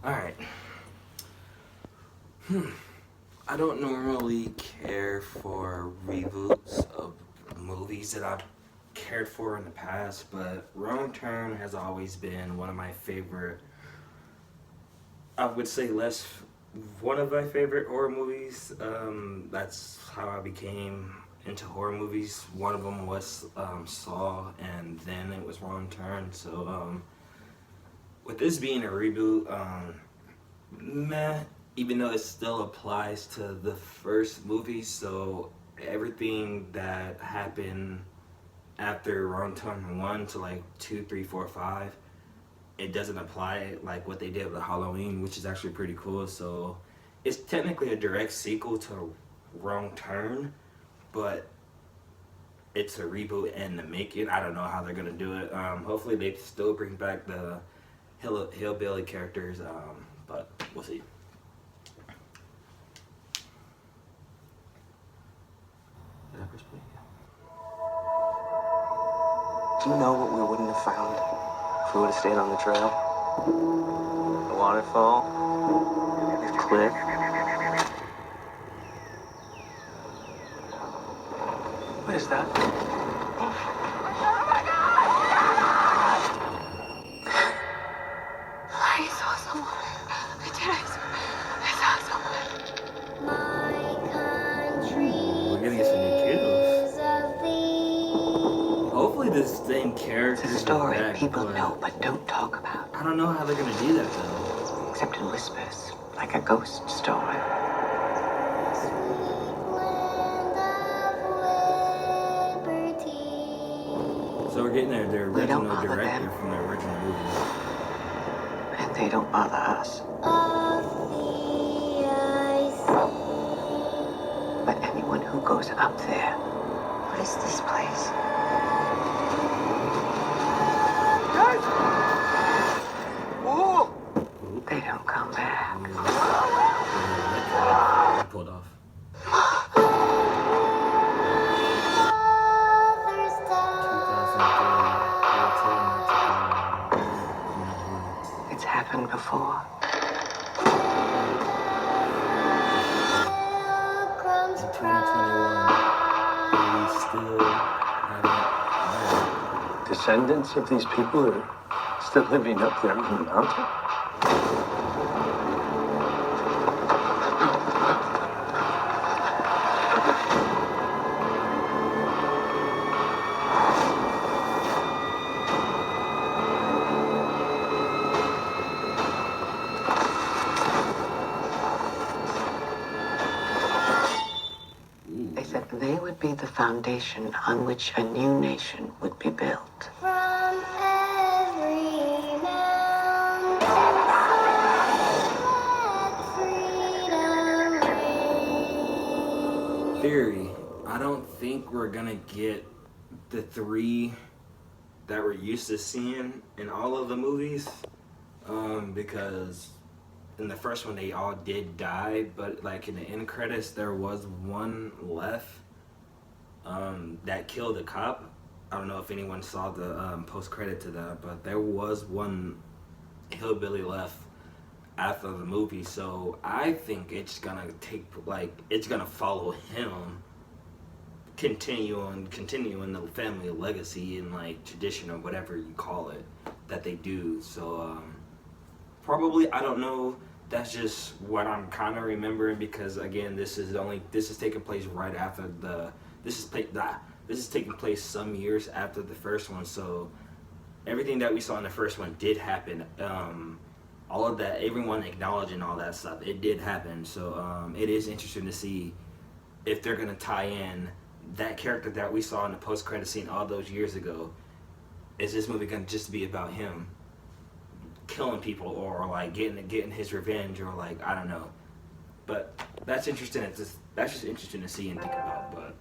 Alright. I don't normally care for reboots of movies that I've cared for in the past, but Wrong Turn has always been one of my favorite, I would say less one of my favorite horror movies. That's how I became into horror movies. One of them was Saw, and then it was Wrong Turn. So with this being a reboot, meh, even though it still applies to the first movie, so everything that happened after Wrong Turn 1 to like 2, 3, 4, 5, it doesn't apply like what they did with Halloween, which is actually pretty cool. So it's technically a direct sequel to Wrong Turn, but it's a reboot and the making. I don't know how they're gonna do it. Hopefully they still bring back the hillbilly characters, but we'll see. Do you know what we wouldn't have found if we would have stayed on the trail? The waterfall, the cliff. What is that? I saw someone. I saw someone. My country. We're gonna get some new kills. Hopefully the same characters. It's a story back, people know but don't talk about. I don't know how they're gonna do that though. Except in whispers, like a ghost story. So we're getting their original bother director them. from the original movie. And they don't bother us. But anyone who goes up there, what is this place? Guys! Whoa! They don't come back. Pulled off. It's happened before. In 2021, we still haven't. Descendants of these people are still living up there on the mountain? They said they would be the foundation on which a new nation would be built. From every mountain, let freedom ring. Theory. I don't think we're gonna get the 3 that we're used to seeing in all of the movies, because in the first one they all did die, but like in the end credits there was one left that killed a cop. I don't know if anyone saw the post credit to that, but there was one hillbilly left after the movie. So I think it's gonna take, like, it's gonna follow him, continuing the family legacy and like tradition or whatever you call it that they do. So probably, I don't know, that's just what I'm kind of remembering, because again, this is taking place right after this is taking place some years after the first one. So everything that we saw in the first one did happen. All of that, everyone acknowledging all that stuff, it did happen. So it is interesting to see if they're gonna tie in that character that we saw in the post-credit scene all those years ago. Is this movie gonna just be about him killing people, or like getting his revenge, or like, I don't know. But that's interesting. That's just interesting to see and think about. But